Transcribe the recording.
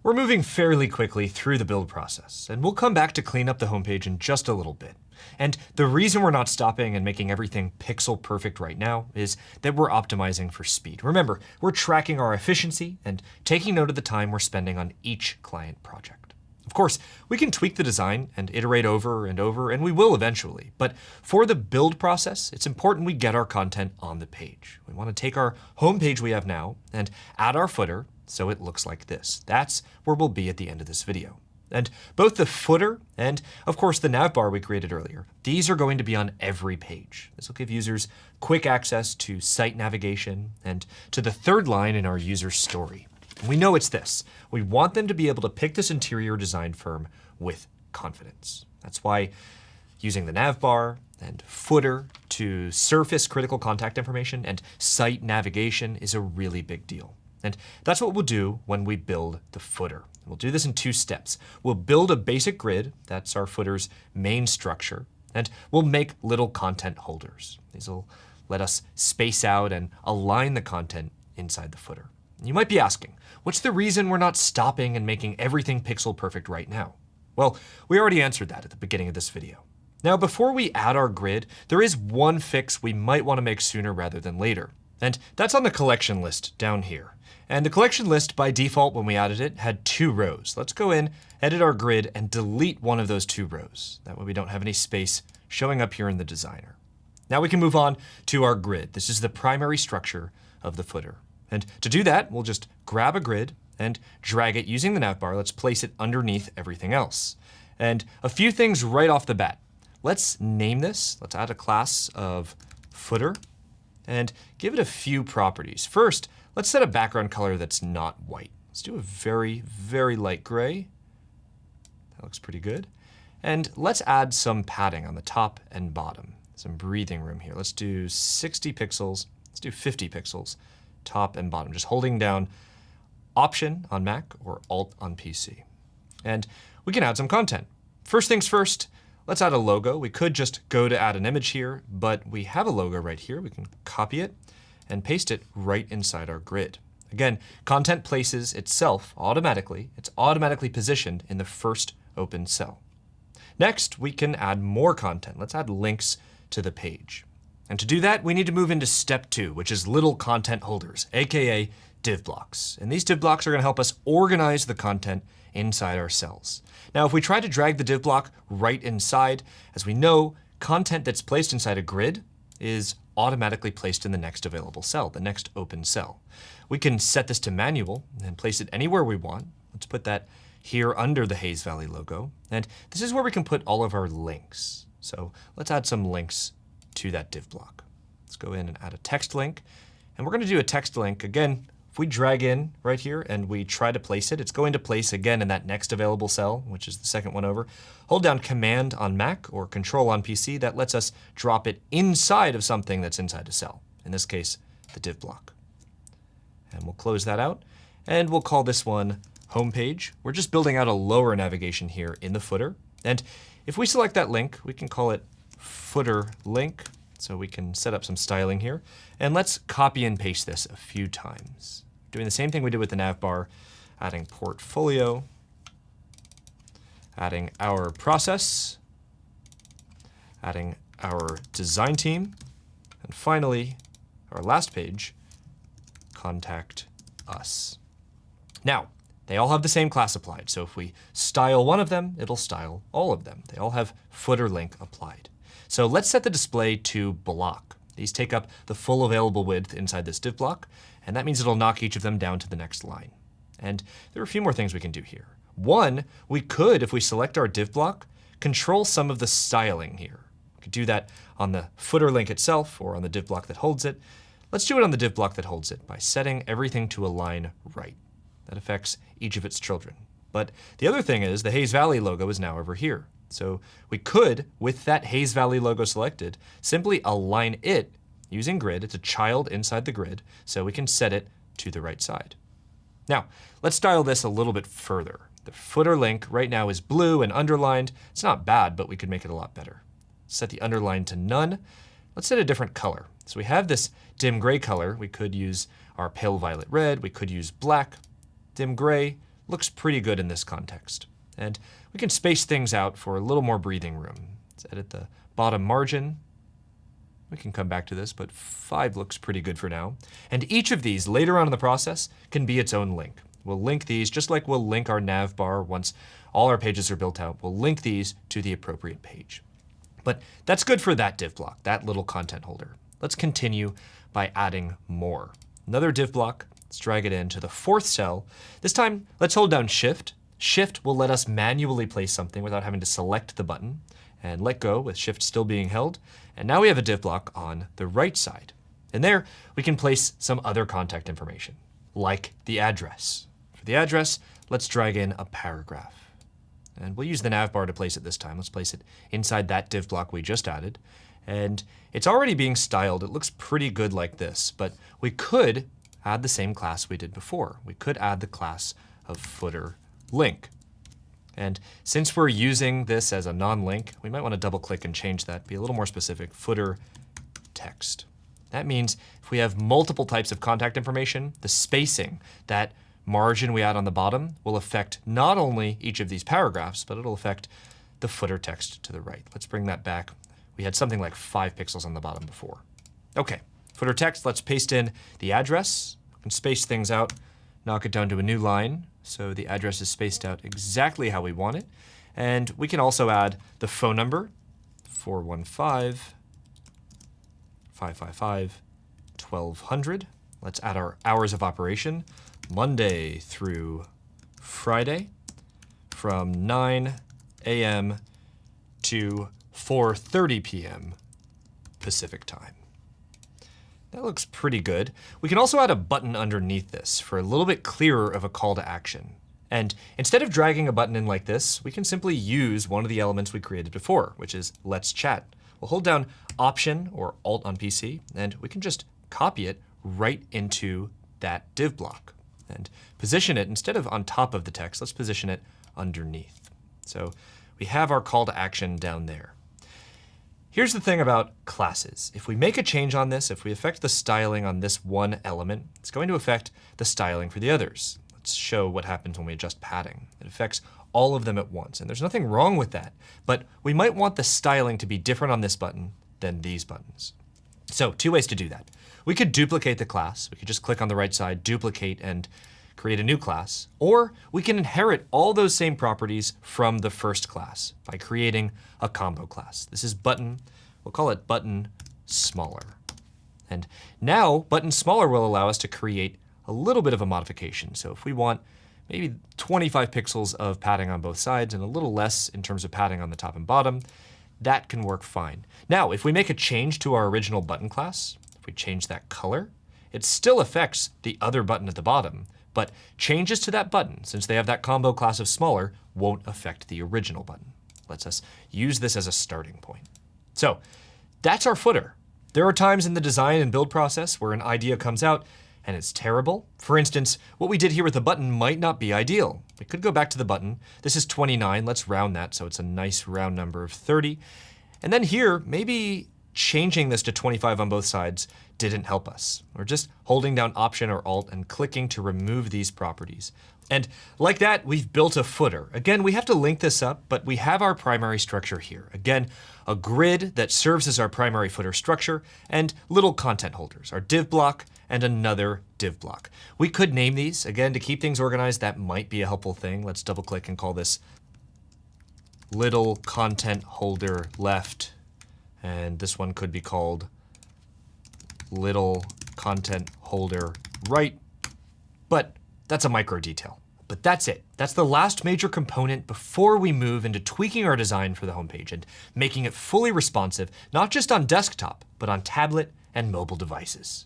We're moving fairly quickly through the build process, and we'll come back to clean up the homepage in just a little bit. And the reason we're not stopping and making everything pixel perfect right now is that we're optimizing for speed. Remember, we're tracking our efficiency and taking note of the time we're spending on each client project. Of course, we can tweak the design and iterate over and over, and we will eventually. But for the build process, it's important we get our content on the page. We want to take our homepage we have now and add our footer so it looks like this. That's where we'll be at the end of this video. And both the footer and, of course, the navbar we created earlier, these are going to be on every page. This will give users quick access to site navigation and to the third line in our user story. We know it's this. We want them to be able to pick this interior design firm with confidence. That's why using the navbar and footer to surface critical contact information and site navigation is a really big deal. And that's what we'll do when we build the footer. We'll do this in 2 steps. We'll build a basic grid, that's our footer's main structure, and we'll make little content holders. These will let us space out and align the content inside the footer. You might be asking, what's the reason we're not stopping and making everything pixel perfect right now? Well, we already answered that at the beginning of this video. Now, before we add our grid, there is one fix we might want to make sooner rather than later. And that's on the collection list down here. And the collection list by default when we added it had 2 rows. Let's go in, edit our grid, and delete one of those 2 rows. That way we don't have any space showing up here in the designer. Now we can move on to our grid. This is the primary structure of the footer. And to do that, we'll just grab a grid and drag it using the navbar. Let's place it underneath everything else. And a few things right off the bat. Let's name this. Let's add a class of footer and give it a few properties. First, let's set a background color that's not white. Let's do a very, very light gray. That looks pretty good. And let's add some padding on the top and bottom. Some breathing room here. Let's do 60 pixels. Let's do 50 pixels, top and bottom. Just holding down Option on Mac or Alt on PC. And we can add some content. First things first, let's add a logo. We could just go to add an image here, but we have a logo right here. We can copy it and paste it right inside our grid. Again, content places itself automatically. It's automatically positioned in the first open cell. Next, we can add more content. Let's add links to the page. And to do that, we need to move into step 2, which is little content holders, aka div blocks. And these div blocks are going to help us organize the content inside our cells. Now, if we try to drag the div block right inside, as we know, content that's placed inside a grid is automatically placed in the next available cell, the next open cell. We can set this to manual and place it anywhere we want. Let's put that here under the Hayes Valley logo. And this is where we can put all of our links. So let's add some links to that div block. Let's go in and add a text link. And we're going to do a text link. Again, if we drag in right here and we try to place it, it's going to place again in that next available cell, which is the second one over. Hold down Command on Mac or Control on PC. That lets us drop it inside of something that's inside a cell. In this case, the div block. And we'll close that out. And we'll call this one Homepage. We're just building out a lower navigation here in the footer. And if we select that link, we can call it Footer Link. So we can set up some styling here. And let's copy and paste this a few times. Doing the same thing we did with the navbar, adding portfolio, adding our process, adding our design team, and finally, our last page, contact us. Now, they all have the same class applied. So if we style one of them, it'll style all of them. They all have footer link applied. So let's set the display to block. These take up the full available width inside this div block, and that means it'll knock each of them down to the next line. And there are a few more things we can do here. One, we could, if we select our div block, control some of the styling here. We could do that on the footer link itself or on the div block that holds it. Let's do it on the div block that holds it by setting everything to align right. That affects each of its children. But the other thing is the Hayes Valley logo is now over here. So we could, with that Hayes Valley logo selected, simply align it using grid. It's a child inside the grid, so we can set it to the right side. Now, let's style this a little bit further. The footer link right now is blue and underlined. It's not bad, but we could make it a lot better. Set the underline to none. Let's set a different color. So we have this dim gray color. We could use our pale violet red. We could use black, dim gray. looks pretty good in this context. And we can space things out for a little more breathing room. Let's edit the bottom margin. We can come back to this, but 5 looks pretty good for now. And each of these later on in the process can be its own link. We'll link these just like we'll link our nav bar once all our pages are built out. We'll link these to the appropriate page. But that's good for that div block, that little content holder. Let's continue by adding more. Another div block. Let's drag it into the 4th cell. This time, let's hold down Shift. Shift will let us manually place something without having to select the button, and let go with Shift still being held. And now we have a div block on the right side. And there, we can place some other contact information, like the address. For the address, let's drag in a paragraph. And we'll use the nav bar to place it this time. Let's place it inside that div block we just added. And it's already being styled. It looks pretty good like this, but we could add the same class we did before. We could add the class of footer link. And since we're using this as a non-link, we might want to double click and change that, be a little more specific, footer text. That means if we have multiple types of contact information, the spacing, that margin we add on the bottom, will affect not only each of these paragraphs, but it'll affect the footer text to the right. Let's bring that back. We had something like 5 pixels on the bottom before. Okay, footer text, let's paste in the address. We can space things out, knock it down to a new line, so the address is spaced out exactly how we want it. And we can also add the phone number, 415-555-1200. Let's add our hours of operation, Monday through Friday, from 9 a.m. to 4:30 p.m. Pacific time. That looks pretty good. We can also add a button underneath this for a little bit clearer of a call to action. And instead of dragging a button in like this, we can simply use one of the elements we created before, which is Let's Chat. We'll hold down Option or Alt on PC, and we can just copy it right into that div block and position it, instead of on top of the text, let's position it underneath. So we have our call to action down there. Here's the thing about classes. If we make a change on this, if we affect the styling on this one element, it's going to affect the styling for the others. Let's show what happens when we adjust padding. It affects all of them at once, and there's nothing wrong with that, but we might want the styling to be different on this button than these buttons. So 2 ways to do that. We could duplicate the class. We could just click on the right side, duplicate, and create a new class. Or we can inherit all those same properties from the first class by creating a combo class. This is button. We'll call it button smaller. And now button smaller will allow us to create a little bit of a modification. So if we want maybe 25 pixels of padding on both sides and a little less in terms of padding on the top and bottom, that can work fine. Now, if we make a change to our original button class, if we change that color, it still affects the other button at the bottom, but changes to that button, since they have that combo class of smaller, won't affect the original button. Lets us use this as a starting point. So that's our footer. There are times in the design and build process where an idea comes out and it's terrible. For instance, what we did here with the button might not be ideal. We could go back to the button. This is 29, let's round that so it's a nice round number of 30. And then here, maybe changing this to 25 on both sides didn't help us. Or just holding down Option or Alt and clicking to remove these properties. And like that, we've built a footer. Again, we have to link this up, but we have our primary structure here. Again, a grid that serves as our primary footer structure, and little content holders, our div block and another div block. We could name these. Again, to keep things organized, that might be a helpful thing. Let's double click and call this little content holder left. And this one could be called little content holder right. But that's a micro detail. But that's it. That's the last major component before we move into tweaking our design for the homepage and making it fully responsive, not just on desktop, but on tablet and mobile devices.